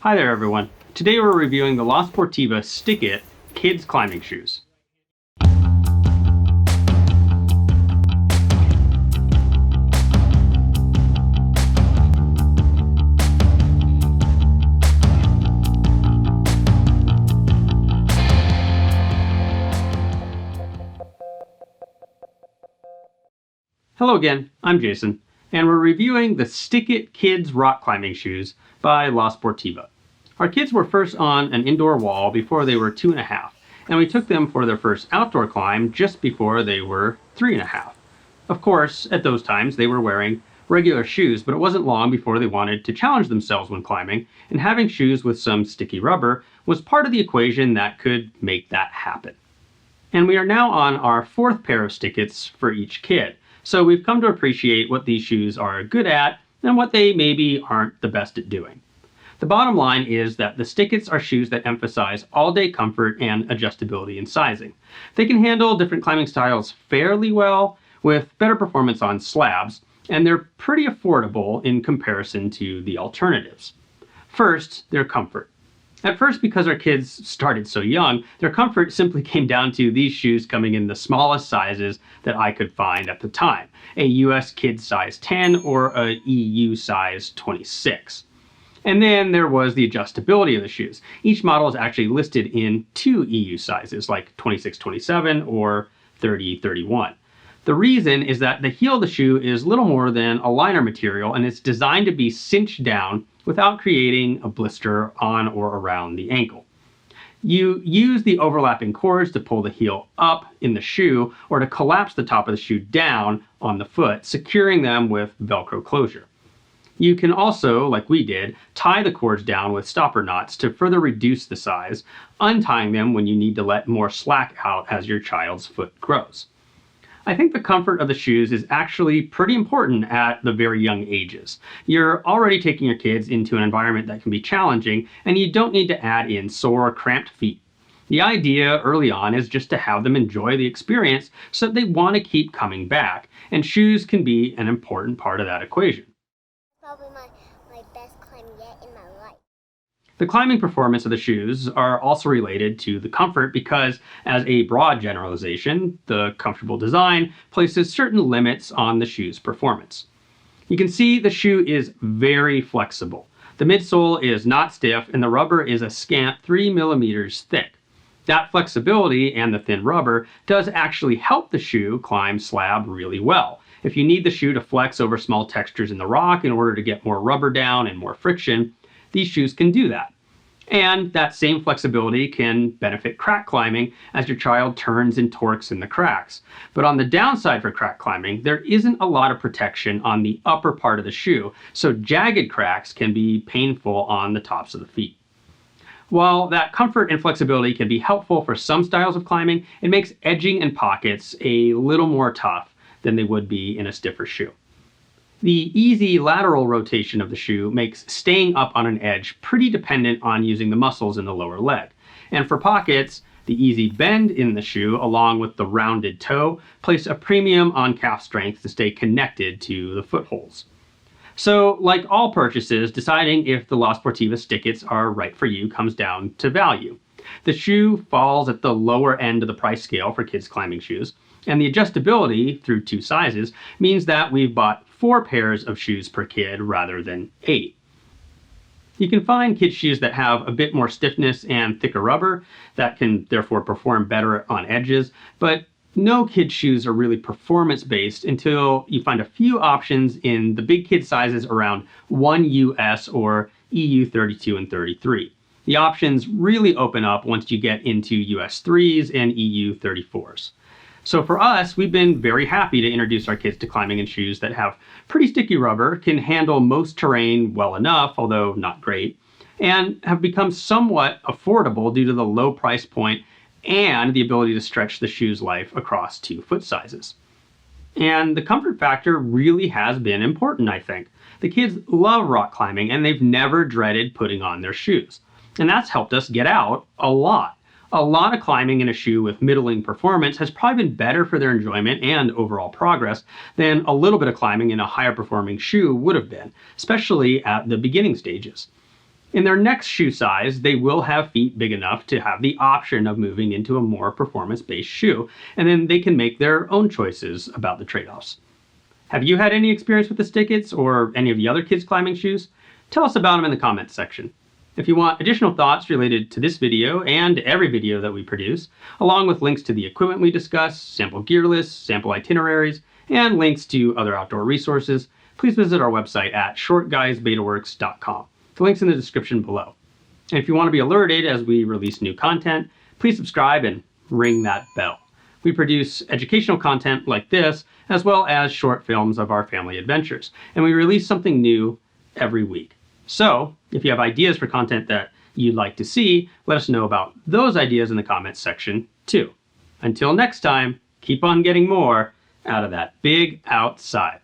Hi there everyone. Today we're reviewing the Sportiva Stickit kids climbing shoes. Hello again, I'm Jason, and we're reviewing the Stickit Kids Rock Climbing Shoes by Sportiva. Our kids were first on an indoor wall before they were 2.5, and we took them for their first outdoor climb just before they were 3.5. Of course, at those times they were wearing regular shoes, but it wasn't long before they wanted to challenge themselves when climbing, and having shoes with some sticky rubber was part of the equation that could make that happen. And we are now on our 4th pair of Stickits for each kid. So we've come to appreciate what these shoes are good at and what they maybe aren't the best at doing. The bottom line is that the Stickits are shoes that emphasize all-day comfort and adjustability in sizing. They can handle different climbing styles fairly well with better performance on slabs, and they're pretty affordable in comparison to the alternatives. First, their comfort. At first, because our kids started so young, their comfort simply came down to these shoes coming in the smallest sizes that I could find at the time, a US kid size 10 or a EU size 26. And then there was the adjustability of the shoes. Each model is actually listed in 2 EU sizes, like 26-27 or 30-31. The reason is that the heel of the shoe is little more than a liner material, and it's designed to be cinched down without creating a blister on or around the ankle. You use the overlapping cords to pull the heel up in the shoe or to collapse the top of the shoe down on the foot, securing them with Velcro closure. You can also, like we did, tie the cords down with stopper knots to further reduce the size, untying them when you need to let more slack out as your child's foot grows. I think the comfort of the shoes is actually pretty important at the very young ages. You're already taking your kids into an environment that can be challenging, and you don't need to add in sore, cramped feet. The idea early on is just to have them enjoy the experience so that they want to keep coming back, and shoes can be an important part of that equation. Probably my best climb yet in my life. The climbing performance of the shoes are also related to the comfort because, as a broad generalization, the comfortable design places certain limits on the shoe's performance. You can see the shoe is very flexible. The midsole is not stiff and the rubber is a scant 3 millimeters thick. That flexibility and the thin rubber does actually help the shoe climb slab really well. If you need the shoe to flex over small textures in the rock in order to get more rubber down and more friction, these shoes can do that. And that same flexibility can benefit crack climbing as your child turns and torques in the cracks. But on the downside for crack climbing, there isn't a lot of protection on the upper part of the shoe, so jagged cracks can be painful on the tops of the feet. While that comfort and flexibility can be helpful for some styles of climbing, it makes edging and pockets a little more tough than they would be in a stiffer shoe. The easy lateral rotation of the shoe makes staying up on an edge pretty dependent on using the muscles in the lower leg. And for pockets, the easy bend in the shoe along with the rounded toe place a premium on calf strength to stay connected to the footholds. So, like all purchases, deciding if the Sportiva Stickits are right for you comes down to value. The shoe falls at the lower end of the price scale for kids climbing shoes, and the adjustability through 2 sizes means that we've bought 4 pairs of shoes per kid rather than 8. You can find kids' shoes that have a bit more stiffness and thicker rubber that can therefore perform better on edges, but no kids' shoes are really performance-based until you find a few options in the big kid sizes around 1 US or EU 32 and 33. The options really open up once you get into US 3s and EU 34s. So for us, we've been very happy to introduce our kids to climbing in shoes that have pretty sticky rubber, can handle most terrain well enough, although not great, and have become somewhat affordable due to the low price point and the ability to stretch the shoe's life across 2 foot sizes. And the comfort factor really has been important, I think. The kids love rock climbing and they've never dreaded putting on their shoes. And that's helped us get out a lot. A lot of climbing in a shoe with middling performance has probably been better for their enjoyment and overall progress than a little bit of climbing in a higher performing shoe would have been, especially at the beginning stages. In their next shoe size, they will have feet big enough to have the option of moving into a more performance-based shoe, and then they can make their own choices about the trade-offs. Have you had any experience with the Stickits or any of the other kids climbing shoes? Tell us about them in the comments section. If you want additional thoughts related to this video and every video that we produce, along with links to the equipment we discuss, sample gear lists, sample itineraries, and links to other outdoor resources, please visit our website at shortguysbetaworks.com. The link's in the description below. And if you want to be alerted as we release new content, please subscribe and ring that bell. We produce educational content like this, as well as short films of our family adventures, and we release something new every week. So, if you have ideas for content that you'd like to see, let us know about those ideas in the comments section too. Until next time, keep on getting more out of that big outside.